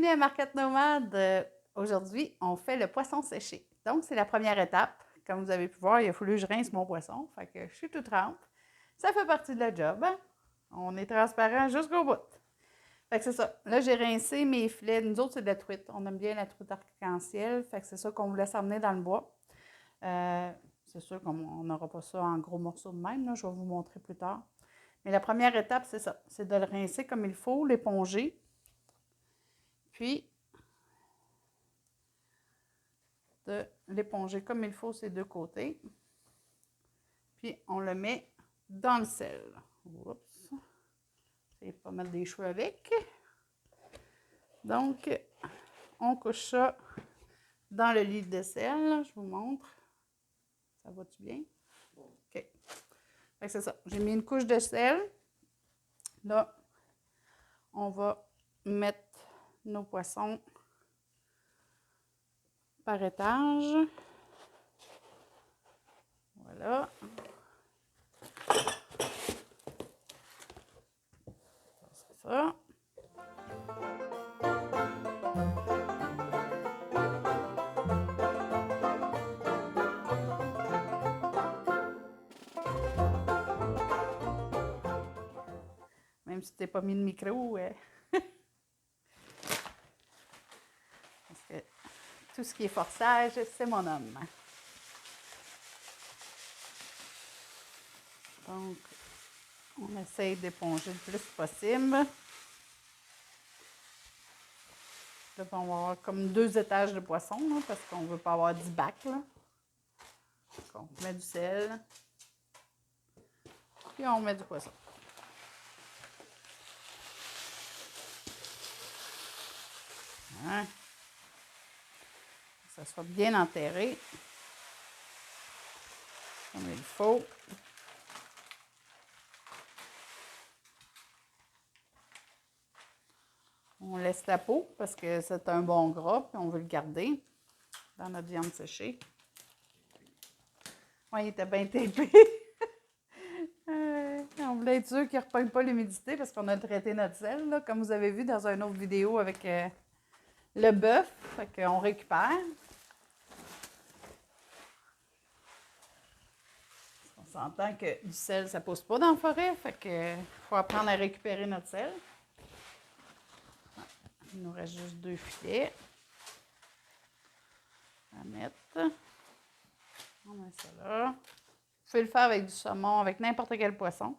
Bienvenue à Marquette Nomade. Aujourd'hui, on fait le poisson séché. Donc, c'est la première étape. Comme vous avez pu voir, il a fallu que je rince mon poisson. Fait que je suis toute trempe. Ça fait partie de la job. Hein? On est transparent jusqu'au bout. Fait que c'est ça. Là, j'ai rincé mes filets. Nous autres, c'est de la truite. On aime bien la truite arc-en-ciel. Fait que c'est ça qu'on vous laisse emmener dans le bois. C'est sûr qu'on n'aura pas ça en gros morceaux de même. Là. Je vais vous montrer plus tard. Mais la première étape, c'est ça. C'est de le rincer comme il faut, l'éponger. Puis, de l'éponger comme il faut ces deux côtés. Puis, on le met dans le sel. Oups. C'est pas mettre des cheveux avec. Donc, on couche ça dans le lit de sel. Je vous montre. Ça va-tu bien? OK. Fait que c'est ça. J'ai mis une couche de sel. Là, on va mettre nos poissons par étage. Voilà. C'est ça. Même si tu n'as pas mis de micro. Parce que tout ce qui est forçage, c'est mon homme. Donc, on essaye d'éponger le plus possible. Là, on va avoir comme 2 étages de poisson, là, parce qu'on ne veut pas avoir 10 bacs. Là. Donc, on met du sel. Puis on met du poisson. Hein? Que ça soit bien enterré. Comme il faut. On laisse la peau parce que c'est un bon gras, puis on veut le garder dans notre viande séchée. Oui, il était bien tapé. On voulait être sûr qu'il ne reprenne pas l'humidité parce qu'on a traité notre sel, là, comme vous avez vu dans une autre vidéo avec le bœuf. Fait qu'on récupère. On s'entend que du sel, ça ne pousse pas dans la forêt. Fait que faut apprendre à récupérer notre sel. Il nous reste juste 2 filets à mettre. On met ça là. Vous pouvez le faire avec du saumon, avec n'importe quel poisson.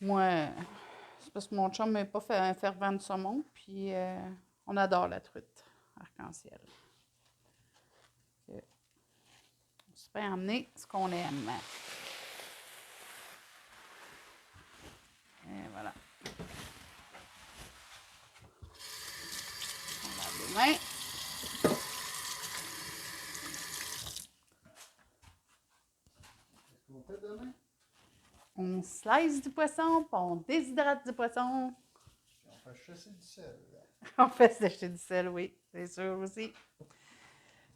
Moi, c'est parce que mon chum n'est pas un fervent de saumon, puis on adore la truite arc-en-ciel. On se fait emmener ce qu'on aime. Et voilà. On lave les mains. Qu'est-ce qu'on fait demain? On slice du poisson, puis on déshydrate du poisson. Puis on fait chasser du sel. On fait sécher du sel, oui, c'est sûr aussi.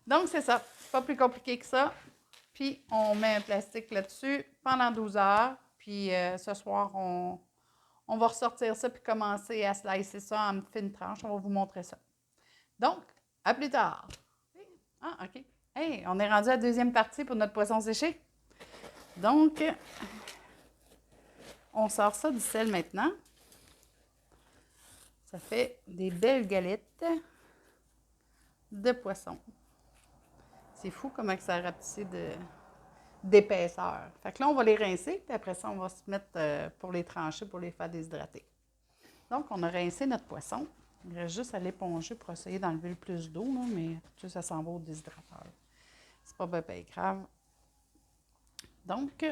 Donc, c'est ça. C'est pas plus compliqué que ça. Puis, on met un plastique là-dessus pendant 12 heures. Puis, ce soir, on va ressortir ça puis commencer à slicer ça en fines tranches. On va vous montrer ça. Donc, à plus tard. Ah, OK. Hey, on est rendu à la deuxième partie pour notre poisson séché. Donc, on sort ça du sel maintenant. Ça fait des belles galettes de poisson. C'est fou comment ça rapetissait d'épaisseur. Fait que là, on va les rincer, puis après ça, on va se mettre pour les trancher, pour les faire déshydrater. Donc, on a rincé notre poisson. Il reste juste à l'éponger pour essayer d'enlever le plus d'eau, là, mais tout ça s'en va au déshydrateur. C'est pas bien grave. Donc,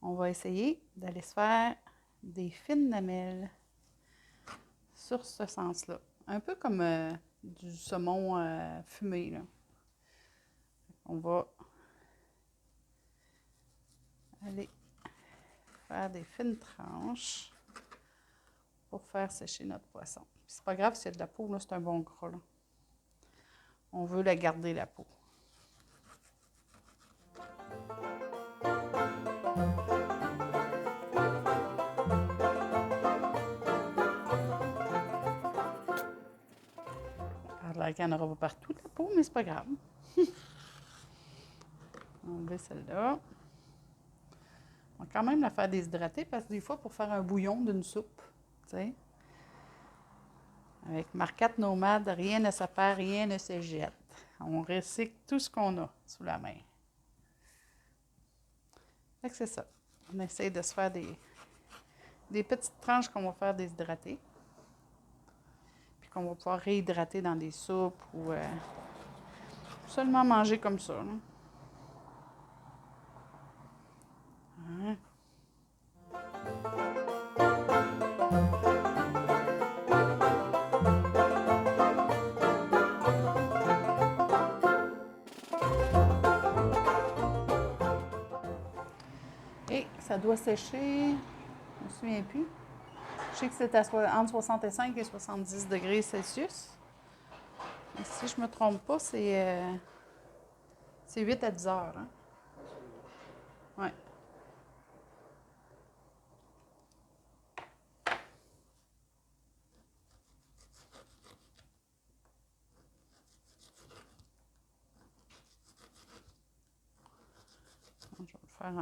on va essayer d'aller se faire des fines lamelles sur ce sens-là. Un peu comme du saumon fumé, là. On va aller faire des fines tranches pour faire sécher notre poisson. C'est pas grave s'il y a de la peau, là, c'est un bon gras, là. On veut la garder, la peau. l'air qu'il y en aura pas partout, la peau, mais c'est pas grave. Enlever celle-là. On va quand même la faire déshydrater parce que des fois, pour faire un bouillon d'une soupe, tu sais, avec Marquette Nomade, rien ne se perd, rien ne se jette. On recycle tout ce qu'on a sous la main. Fait que c'est ça. On essaie de se faire des petites tranches qu'on va faire déshydrater. Puis qu'on va pouvoir réhydrater dans des soupes ou seulement manger comme ça. Là. Hein? Et ça doit sécher, je ne me souviens plus. Je sais que c'est entre 65 et 70 degrés Celsius. Et si je ne me trompe pas, c'est 8 à 10 heures. Hein? Ouais. Je vais le faire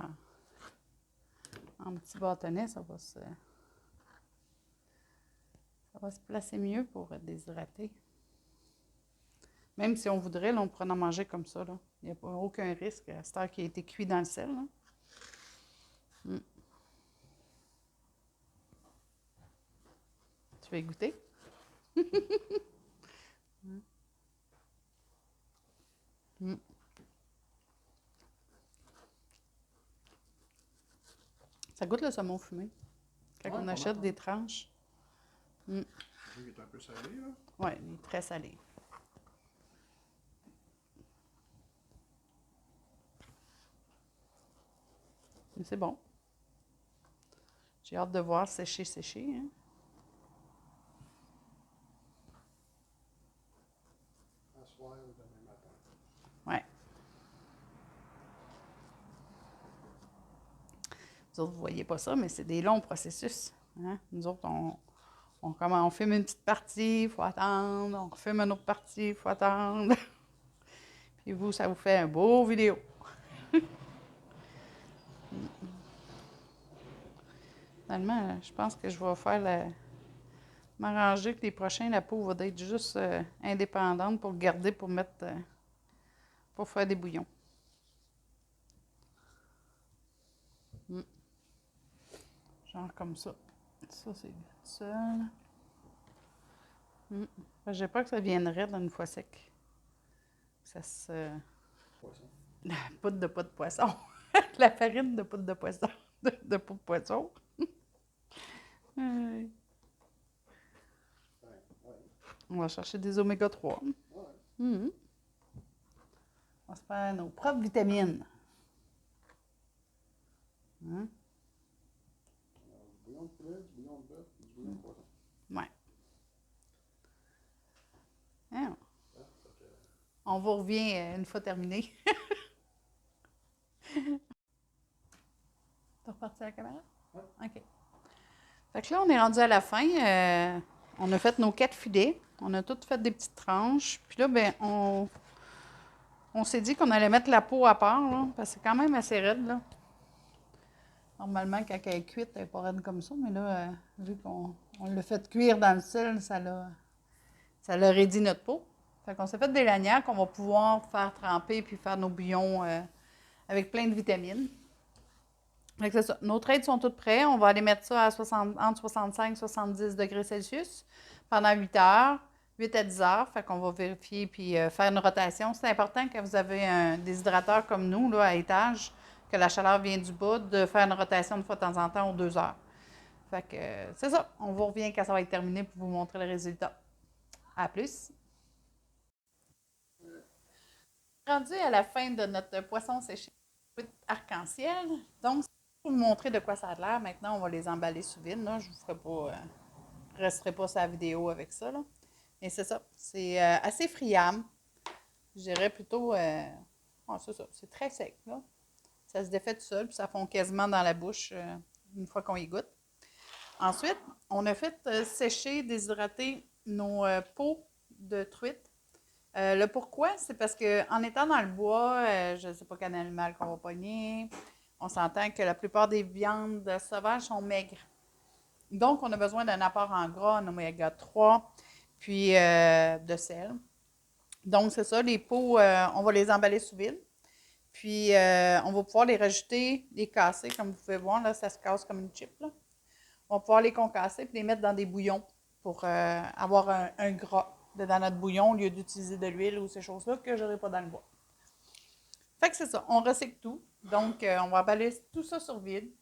en petit bâtonnet, ça va se placer mieux pour déshydrater. Même si on voudrait, là, on pourrait en manger comme ça. Là. Il n'y a pas aucun risque à cette heure qui a été cuit dans le sel. Là. Tu veux goûter? Ça goûte le saumon fumé. Quand on achète des tranches. Il est un peu salé, là. Oui, il est très salé. Mais c'est bon. J'ai hâte de voir sécher. Hein? À soir ou demain matin. Ouais. Vous autres, vous ne voyez pas ça, mais c'est des longs processus. Hein? Nous autres, on filme une petite partie, il faut attendre. On filme une autre partie, il faut attendre. Puis vous, ça vous fait un beau vidéo. Finalement, je pense que je vais faire m'arranger que les prochains, la peau va être juste indépendante pour garder, pour mettre, pour faire des bouillons. Genre comme ça. Ça, c'est seul. J'ai peur que ça viendrait dans une fois sec. Ça se... Poisson. La poudre de pas de poisson. La farine de poudre de poisson. De poudre de poisson. Ouais. On va chercher des oméga 3. Ouais. On va se faire nos propres vitamines. Hein? Du bouillon de poulet, du bouillon de bœuf, du bouillon de poisson. Ouais. Hein? On vous revient une fois terminé. T'as reparti la caméra? Ouais. OK. Fait que là, on est rendu à la fin. On a fait nos 4 filets. On a toutes fait des petites tranches. Puis là, ben, on s'est dit qu'on allait mettre la peau à part, là, parce que c'est quand même assez raide, là. Normalement, quand elle est cuite, elle n'est pas raide comme ça, mais là, vu qu'on l'a fait cuire dans le sel, ça l'a raidi notre peau. Fait qu'on s'est fait des lanières qu'on va pouvoir faire tremper puis faire nos bouillons avec plein de vitamines. Fait que c'est ça. Nos trades sont toutes prêts. On va aller mettre ça à entre 65 et 70 degrés Celsius pendant 8 heures, 8 à 10 heures. Fait qu'on va vérifier puis faire une rotation. C'est important quand vous avez un déshydrateur comme nous, là, à étage, que la chaleur vient du bas, de faire une rotation de fois de temps en temps aux 2 heures. Fait que c'est ça. On vous revient quand ça va être terminé pour vous montrer le résultat. À plus! Rendu à la fin de notre poisson séché arc-en-ciel. Donc, pour vous montrer de quoi ça a l'air, maintenant, on va les emballer sous vide. Là. Je ne vous ferai pas, resterai pas sur la vidéo avec ça. Là. Mais c'est ça. C'est assez friable. Je dirais plutôt, c'est ça. C'est très sec. Là. Ça se défait tout seul, puis ça fond quasiment dans la bouche une fois qu'on y goûte. Ensuite, on a fait sécher, déshydrater nos peaux de truite Le pourquoi, c'est parce qu'en étant dans le bois, je ne sais pas quel animal qu'on va pogner. On s'entend que la plupart des viandes sauvages sont maigres. Donc, on a besoin d'un apport en gras, en oméga 3, puis de sel. Donc, c'est ça, les pots, on va les emballer sous vide. Puis, on va pouvoir les rajouter, les casser, comme vous pouvez voir, là, ça se casse comme une chip, là. On va pouvoir les concasser puis les mettre dans des bouillons pour avoir un gras dans notre bouillon au lieu d'utiliser de l'huile ou ces choses-là que je n'aurai pas dans le bois. Fait que c'est ça, on recycle tout. Donc, on va emballer tout ça sous vide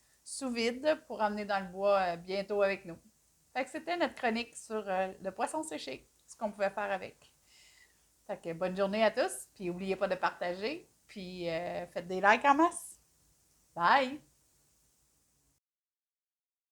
pour emmener dans le bois bientôt avec nous. Fait que c'était notre chronique sur le poisson séché, ce qu'on pouvait faire avec. Fait que bonne journée à tous, puis n'oubliez pas de partager, puis faites des likes en masse. Bye!